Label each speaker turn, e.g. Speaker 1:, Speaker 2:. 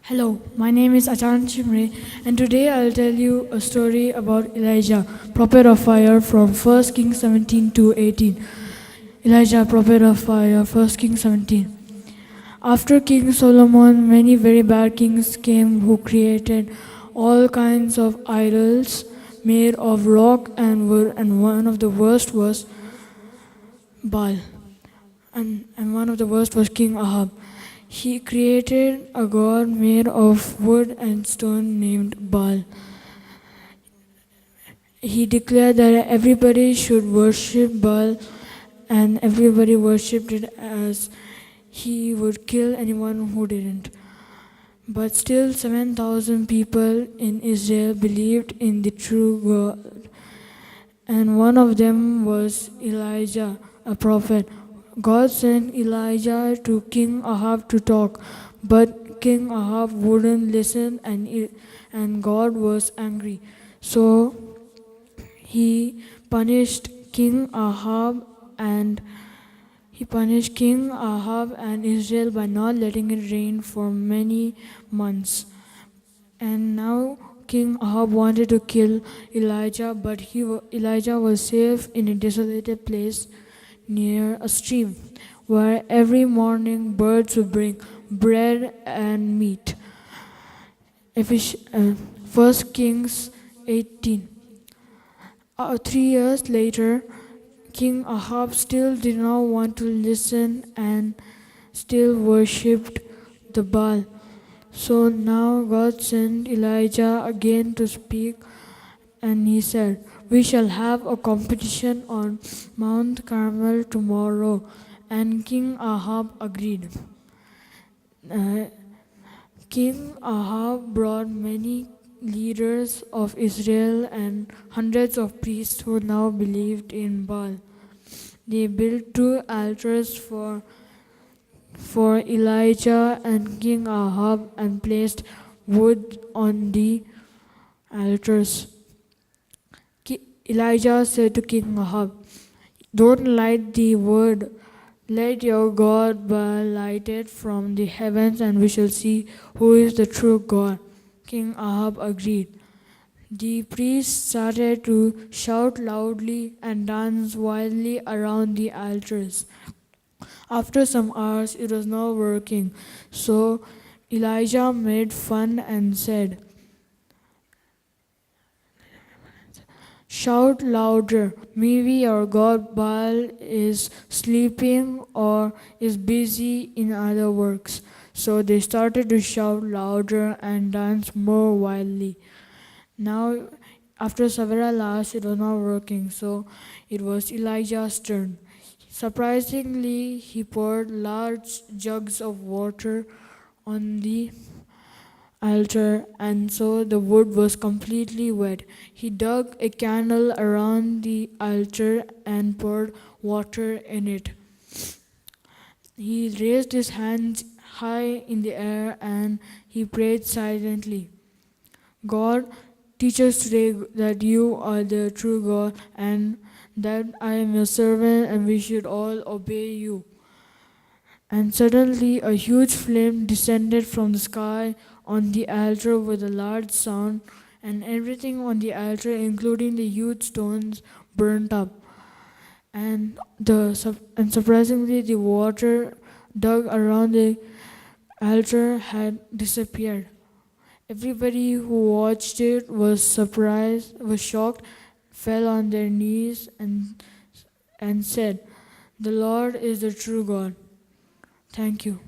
Speaker 1: Hello, my name is Achan Shimray, and today I'll tell you a story about Elijah, prophet of fire, from 1 Kings 17 to 18. Elijah, prophet of fire, 1 Kings 17. After King Solomon, many very bad kings came who created all kinds of idols made of rock and wood, and one of the worst was Baal. And one of the worst was King Ahab. He created a god made of wood and stone named Baal. He declared that everybody should worship Baal, and everybody worshipped it as he would kill anyone who didn't. But still, 7,000 people in Israel believed in the true God, and one of them was Elijah, a prophet. God sent Elijah to King Ahab to talk, but King Ahab wouldn't listen, and God was angry. So he punished King Ahab and Israel by not letting it rain for many months. And now King Ahab wanted to kill Elijah, but Elijah was safe in a desolated place near a stream, where every morning birds would bring bread and meat. 1 Kings 18. 3 years later, King Ahab still did not want to listen and still worshipped the Baal. So now God sent Elijah again to speak, and he said, "We shall have a competition on Mount Carmel tomorrow." And King Ahab agreed. Uh, King Ahab brought many leaders of Israel and hundreds of priests who now believed in Baal. They built 2 altars for Elijah and King Ahab and placed wood on the altars. Elijah said to King Ahab, "Don't light the wood. Let your God Baal light it from the heavens, and we shall see who is the true God." King Ahab agreed. The priests started to shout loudly and dance wildly around the altars. After some hours, it was not working. So Elijah made fun and said, "Shout louder. Maybe your god Baal is sleeping or is busy in other works." So they started to shout louder and dance more wildly. Now, after several hours, it was not working, so it was Elijah's turn. Surprisingly, he poured large jugs of water on the altar, and so the wood was completely wet. He dug a canal around the altar and poured water in it. He raised his hands high in the air and he prayed silently. "God, teach us today that you are the true God and that I am your servant, and we should all obey you." And suddenly a huge flame descended from the sky on the altar with a large sound, and everything on the altar, including the huge stones, burnt up. And surprisingly, the water dug around the altar had disappeared. Everybody who watched it was surprised, was shocked, fell on their knees and said, "The Lord is the true God." Thank you.